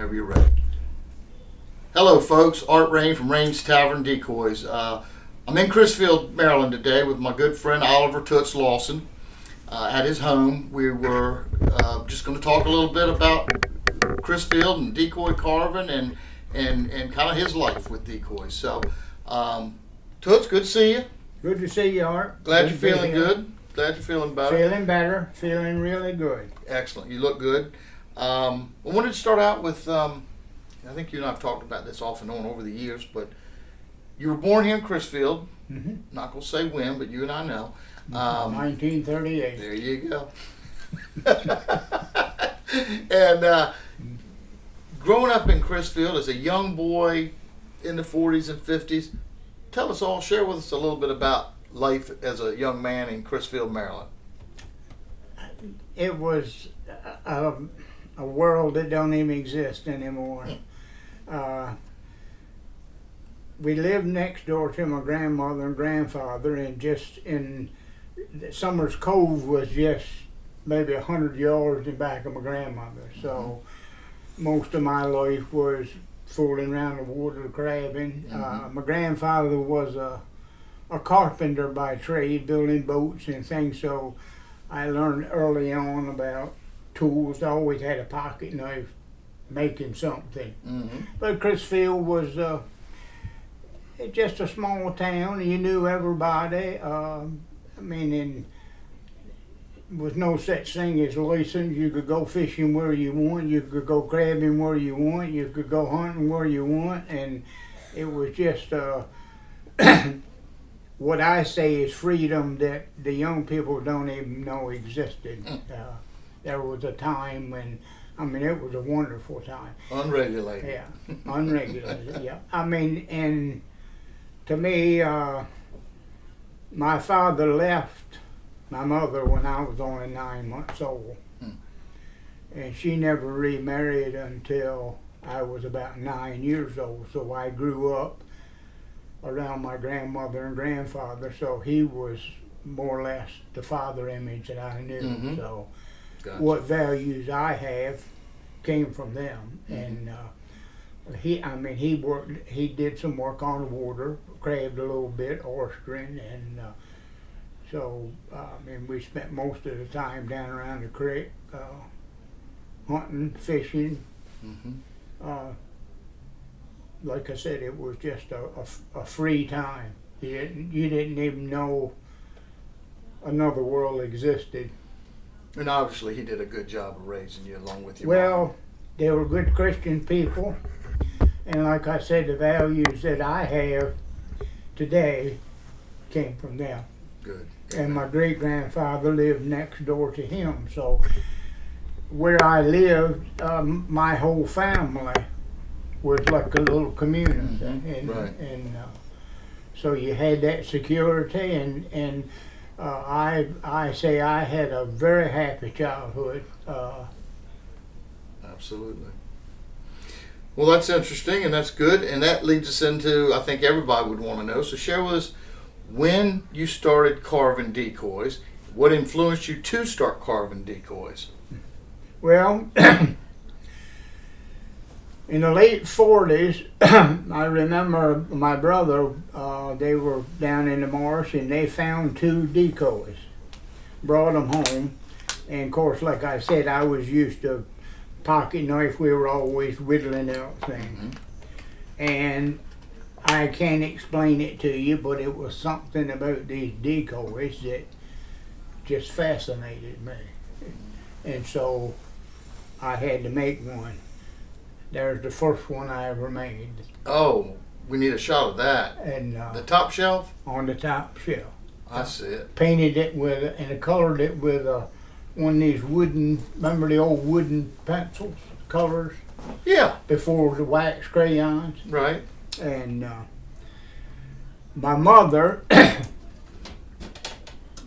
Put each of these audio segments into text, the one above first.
whenever you're ready. Hello, folks. Art Rain from Rain's Tavern Decoys. I'm in Crisfield, Maryland today with my good friend Oliver Tuts Lawson at his home. We were just going to talk a little bit about Crisfield and decoy carving and kind of his life with decoys. So, Tuts, good to see you. Good to see you, Art. Glad you're feeling good. Glad you're feeling better. Feeling better. Feeling really good. Excellent. You look good. I wanted to start out with, I think you and I have talked about this off and on over the years, but you were born here in Crisfield. Mm-hmm. Not going to say when, but you and I know. 1938. There you go. And growing up in Crisfield as a young boy in the 40s and 50s, tell us all, share with us a little bit about life as a young man in Crisfield, Maryland. It was a world that don't even exist anymore. We lived next door to my grandmother and grandfather, and just in Summers Cove was just maybe 100 yards in back of my grandmother. So most of my life was fooling around the water, crabbing. My grandfather was a carpenter by trade, building boats and things, so I learned early on about tools. I always had a pocket knife making something. But Crisfield was just a small town. You knew everybody. And there was no such thing as license. You could go fishing where you want. You could go crabbing where you want. You could go hunting where you want. And it was just what I say is freedom that the young people don't even know existed. There was a time when, it was a wonderful time. Unregulated. Yeah, unregulated, yeah. And to me, my father left my mother when I was only 9 months old. And she never remarried until I was about 9 years old. So I grew up around my grandmother and grandfather, so he was more or less the father image that I knew. So gotcha. What values I have came from them. And he did some work on the water, crabbed a little bit, oystering, and we spent most of the time down around the creek, hunting, fishing. Like I said, it was just a free time. You didn't even know another world existed. And obviously he did a good job of raising you along with your mom. mom. They were good Christian people. And like I said, the values that I have today came from them. Good. And my great-grandfather lived next door to him. So where I lived, my whole family was like a little community. And so you had that security, and I say I had a very happy childhood. Absolutely. Well, that's interesting, and that's good, and that leads us into, I think everybody would want to know. So share with us when you started carving decoys. What influenced you to start carving decoys? Well, in the late 40s, I remember my brother, they were down in the marsh and they found 2 decoys, brought them home, and of course, like I said, I was used to pocket knife. We were always whittling out things. And I can't explain it to you, but it was something about these decoys that just fascinated me. And so I had to make one. There's the first one I ever made. Oh, we need a shot of that. And the top shelf? On the top shelf. I see it. Painted it with, and I colored it with one of these wooden, remember the old wooden pencils, colors? Yeah. Before the wax crayons. Right. And my mother.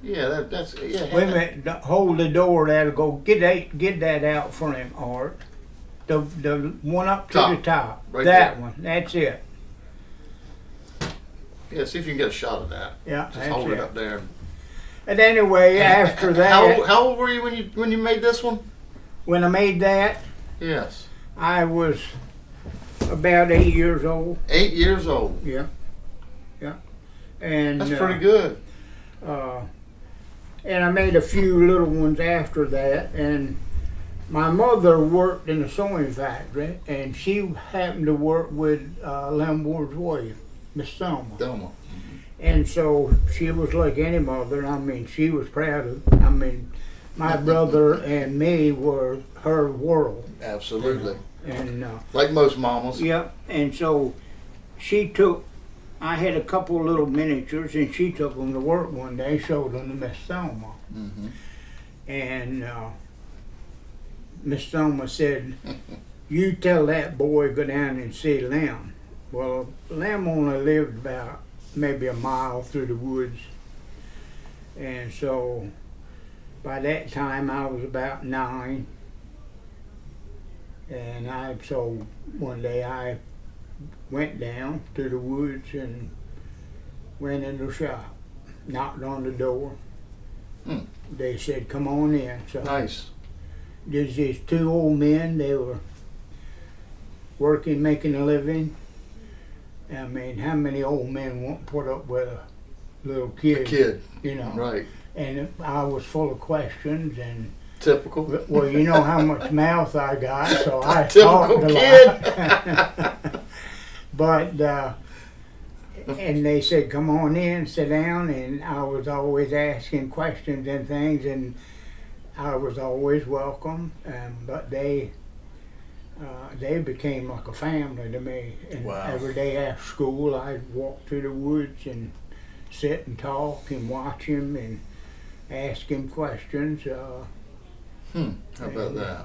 Yeah, that's yeah. Wait a minute, hold the door. That'll go. Get that out for him, Art. The one up to the top. Right that there. one. That's it. Yeah, see if you can get a shot of that. Yeah, just that's hold it it. up there. And anyway, after that, how old were you when you made this one? when I made that, Yes. I was about 8 years old. 8 years old. Yeah, yeah. And That's pretty good. And I made a few little ones after that. And my mother worked in a sewing factory, and she happened to work with Len Ward's wife, Miss Selma. Thelma. And so she was like any mother. I mean, she was proud of. I mean, my brother and me were her world. Absolutely. And like most mamas. yeah, and so she took. I had a couple little miniatures, and she took them to work one day, showed them to Miss Selma, Mm-hmm. and Miss Selma said, "You tell that boy go down and see Lem." Well, Lem only lived about maybe a mile through the woods, and so by that time I was about 9, and so one day I went down to the woods and went in the shop, knocked on the door. They said, "Come on in." So Nice. there's these 2 old men. They were working, making a living. I mean, how many old men won't put up with a little kid? A kid. You know. Right. And I was full of questions, and Typical. well, you know how much mouth I got, so I Typical talked a kid. lot. But and they said, "Come on in, sit down," and I was always asking questions and things, and I was always welcome. But they became like a family to me. And Wow. every day after school, I'd walk through the woods and sit and talk and watch him and ask him questions. How about that?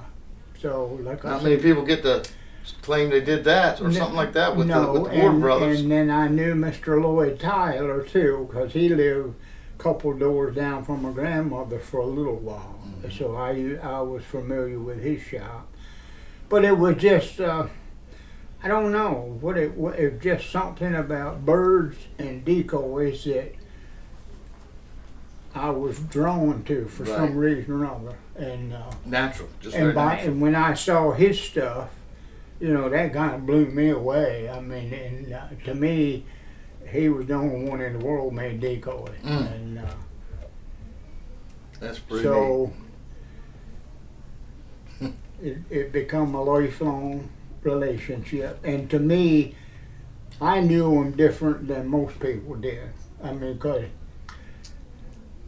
So, like I Not said, many people get to claim they did that or something like that with the Ward and, brothers. And then I knew Mr. Lloyd Tyler too, because he lived a couple doors down from my grandmother for a little while. Mm-hmm. So I was familiar with his shop. But it was just, I don't know, it was just something about birds and decoys that I was drawn to for Right. some reason or other. And Natural. Just very and natural. when I saw his stuff, you know, that kind of blew me away. I mean, and to me, he was the only one in the world made decoys. And That's pretty so it become a lifelong relationship. And to me, I knew him different than most people did. I mean, because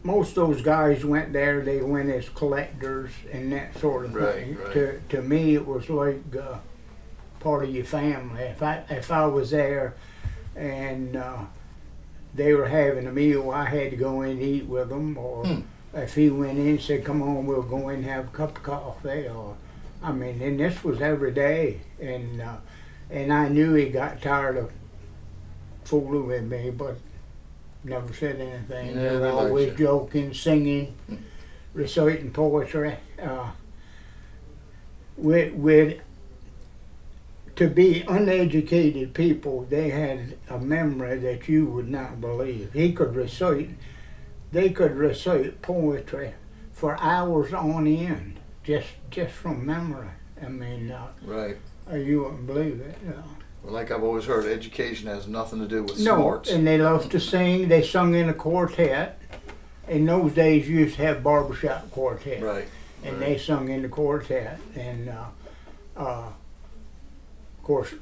most of those guys went there, they went as collectors and that sort of Right, thing. right. To me, it was like part of your family. If I was there and they were having a meal, I had to go in and eat with them. Or if he went in and said, "Come on, we'll go in and have a cup of coffee." Or I mean, and this was every day. And I knew he got tired of fooling with me, but never said anything. Yeah, They were they liked always you. joking, singing, reciting poetry. With to be uneducated people, they had a memory that you would not believe. They could recite poetry for hours on end, just from memory. I mean, Right. you wouldn't believe it. Well, like I've always heard, education has nothing to do with No, smarts. and they loved to sing. They sung in a quartet. In those days, you used to have barbershop quartet. Right. And right. they sung in the quartet. And of course,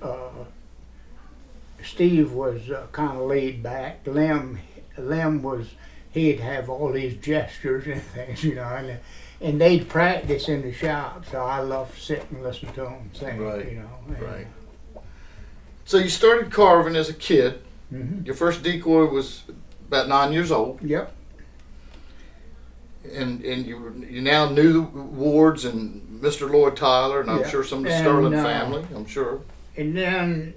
Steve was kind of laid back. Lem was, he'd have all these gestures and things, you know, and they'd practice in the shop. So I loved to sit and listen to them sing, Right, you know. And, right. So you started carving as a kid. Mhm. Your first decoy was about 9 years old, Yep. and you now knew the Wards and Mr. Lloyd Tyler, and I'm Yeah. sure some of the And, Sterling family. I'm sure. And then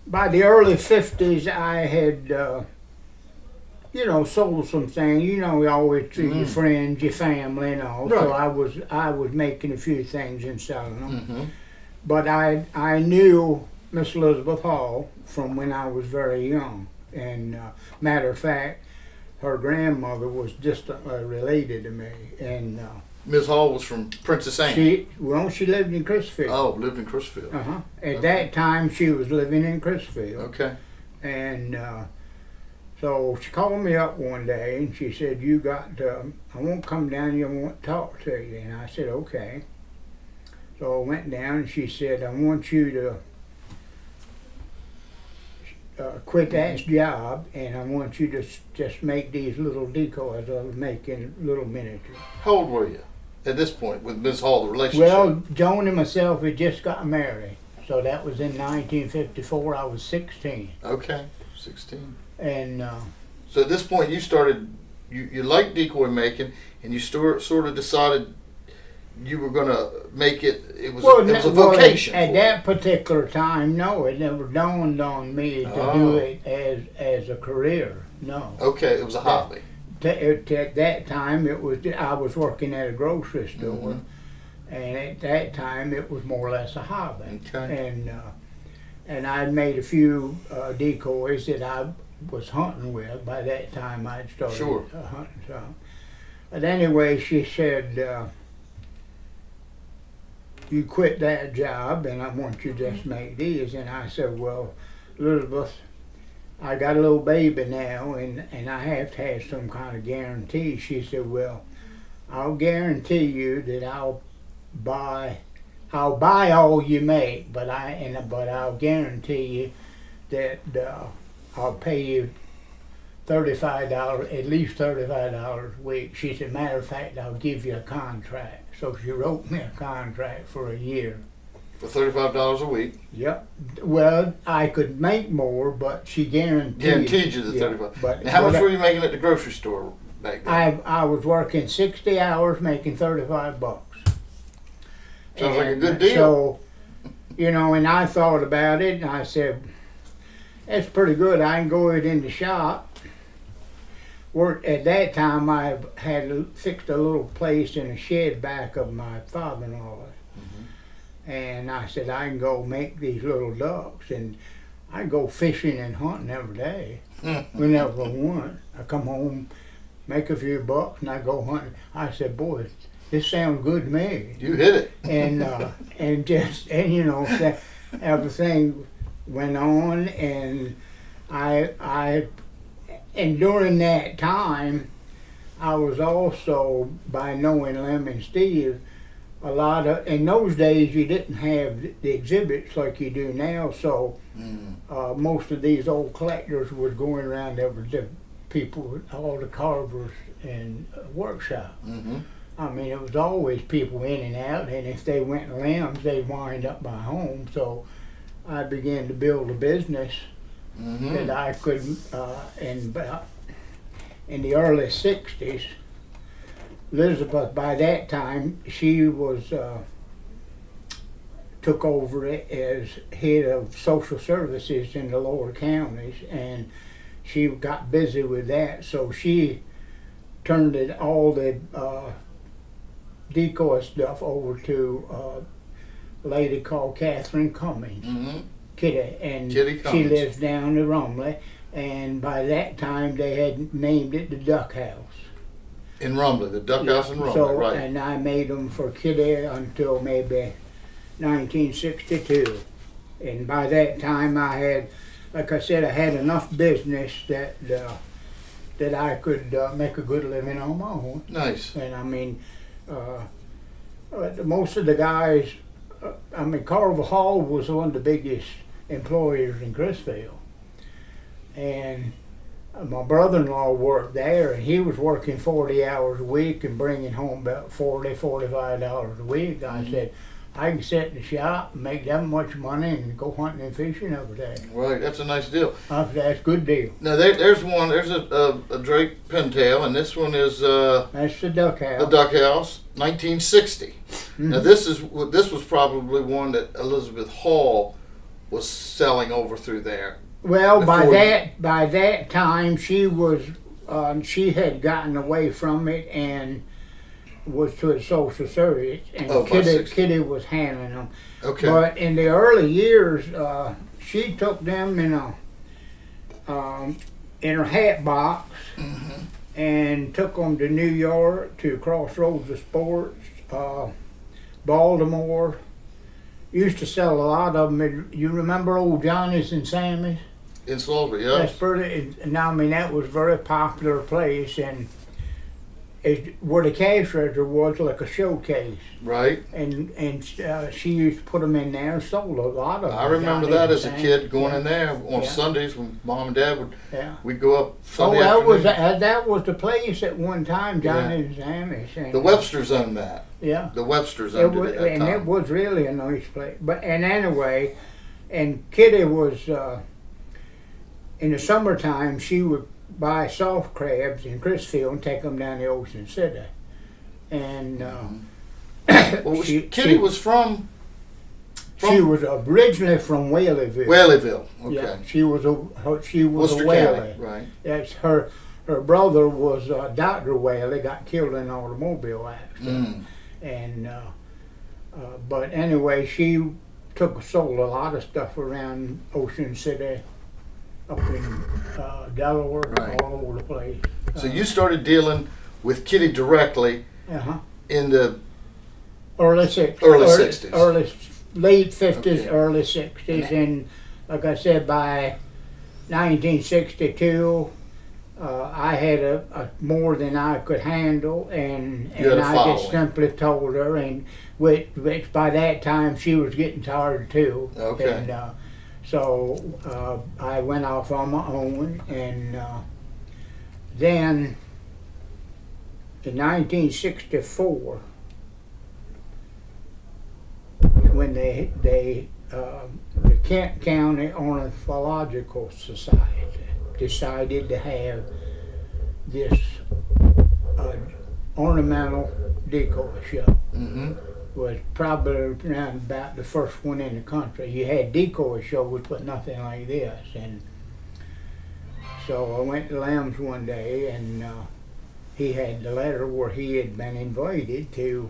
by the early 50s, I had, sold some things. You know, you always treat your friends, your family, and all. So Right. I was making a few things and selling them. Mm-hmm. But I knew Miss Elizabeth Hall from when I was very young. And matter of fact, her grandmother was distantly related to me. And Ms. Hall was from Princess Anne. She lived in Crisfield. Oh, lived in Crisfield. At that time, she was living in Crisfield. Okay. And so she called me up one day and she said, I won't come down here, I want to talk to you. And I said, okay. So I went down and she said, I want you to quit that job and I want you to just make these little decoys I was making, little miniatures. How old were you at this point with Ms. Hall, the relationship? Well, Joan and myself had just got married. So that was in 1954. I was 16. Okay, 16. And so at this point, you started, you liked decoy making, and you sort of decided you were going to make it. It was a vocation. At that particular time, no, it never dawned on me to do it as a career. No. Okay, it was a hobby. At that time, I was working at a grocery store. And at that time, it was more or less a hobby. Okay. And I'd made a few decoys that I was hunting with. By that time, I'd started hunting some. But anyway, she said, you quit that job, and I want you to just make these. And I said, well, Elizabeth, I got a little baby now, and I have to have some kind of guarantee. She said, well, I'll guarantee you that I'll buy all you make, but I'll guarantee you that I'll pay you $35, at least $35 a week. She said, matter of fact, I'll give you a contract. So she wrote me a contract for a year. For $35 a week? Yep. Well, I could make more, but she guaranteed you the $35. But now, how much were you making at the grocery store back then? I was working 60 hours, making $35. Sounds like a good deal. So, and I thought about it, and I said, that's pretty good. I can go in the shop. At that time, I had fixed a little place in a shed back of my father-in-law's. And I said, I can go make these little ducks. And I go fishing and hunting every day, whenever I want. I come home, make a few bucks, and I go hunting. I said, boy, this sounds good to me. You hit it. And everything went on, and and during that time, I was also, by knowing Len and Steve, in those days you didn't have the exhibits like you do now, so most of these old collectors were going around the people, all the carvers and workshop. I mean, it was always people in and out, and if they went limbs, they'd wind up my home. So I began to build a business that I could, in the early 60s, Elizabeth, by that time, she was took over it as head of social services in the lower counties, and she got busy with that, so she turned all the decoy stuff over to a lady called Catherine Cummings, Kitty, and she lives down in Rumley, and by that time they had named it the Duck House. In Rumley, the Duck House in Rumley, So, right. and I made them for Kitty until maybe 1962. And by that time I had, like I said, I had enough business that I could make a good living on my own. Nice. And I mean, most of the guys, Carver Hall was one of the biggest employers in Crisfield. And my brother-in-law worked there, and he was working 40 hours a week and bringing home about $45 a week. I said, I can sit in the shop and make that much money and go hunting and fishing every day. Right, that's a nice deal. That's a good deal. Now there's a Drake pintail, and this one is that's the Duck House. The Duck House, 1960. Now this was probably one that Elizabeth Hall was selling over through there. Well, by that time she was she had gotten away from it and was to a social service, and Kitty was handling them. Okay. But in the early years, she took them in her hat box, and took them to New York, to Crossroads of Sports, Baltimore. Used to sell a lot of them. You remember old Johnny's and Sammy's? In Salisbury, yes. That's pretty. Now, I mean, that was a very popular place, and where the cash register was like a showcase. Right. And she used to put them in there and sold a lot of them. I remember that as a kid going in there on Yeah. Sundays when Mom and Dad would. Yeah. We'd go up Oh, Sunday that was the place at one time, Johnny's and Sammy's. And The Websters owned that. Yeah. The Websters owned it at that and time. it was really a nice place. But anyway, and Kitty was in the summertime. She would buy soft crabs in Crisfield and take them down to Ocean City. And Well, Kitty was from. She was originally from Whaleyville. Whaleyville. Okay. Yeah, she was a Worcester Whaley. County, right. That's her. Her brother was Dr. Whaley, got killed in an automobile accident. And but anyway, she sold a lot of stuff around Ocean City, up in Delaware, Right. all over the place. So you started dealing with Kitty directly in the early 60s. Early 60s. Late 50s, Okay. early 60s, and like I said, by 1962. I had a more than I could handle, and You had a I following. just simply told her, and which by that time she was getting tired too. Okay. And so I went off on my own, and then in 1964, when the Kent County Ornithological Society decided to have this ornamental decoy show. Was probably around about the first one in the country. You had decoy shows, but nothing like this. And so I went to Lamb's one day, and he had the letter where he had been invited to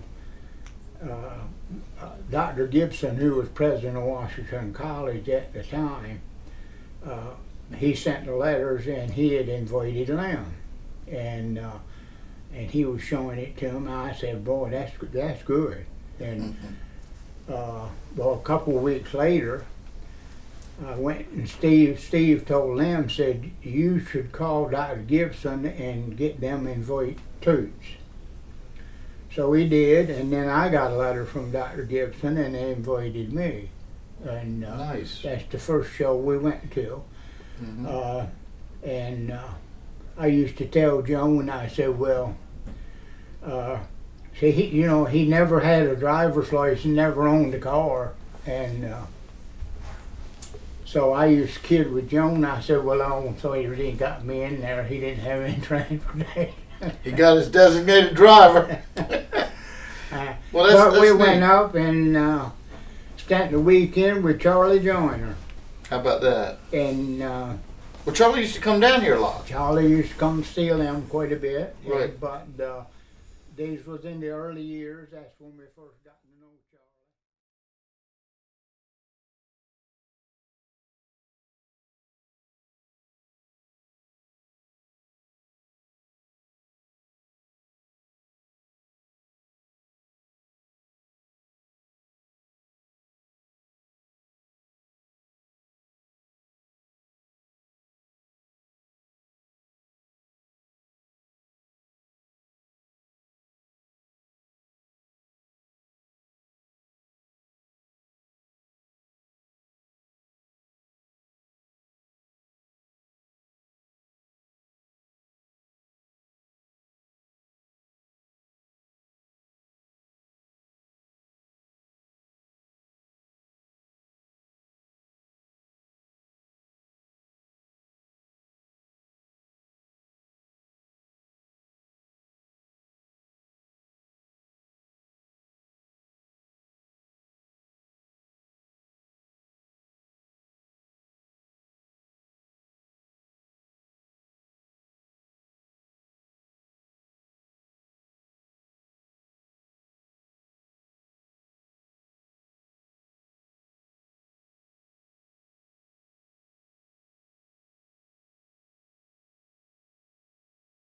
Dr. Gibson, who was president of Washington College at the time. He sent the letters, and he had invited Len, and he was showing it to him. I said, "Boy, that's good." And well, a couple of weeks later, I went and Steve told Len, said, "You should call Dr. Gibson and get them invite Tuts." So he did, and then I got a letter from Dr. Gibson, and they invited me. And Nice. that's the first show we went to. And I used to tell Joan, I said, well, see, he never had a driver's license, never owned a car. And so I used to kid with Joan. I said, well, I so he really got me in there. He didn't have any transportation. He got his designated driver. Well, that's we neat. went up and spent the weekend with Charlie Joyner. How about that? And Well, Charlie used to come down here a lot. Charlie used to come steal them quite a bit. Right. But these was in the early years. That's when we first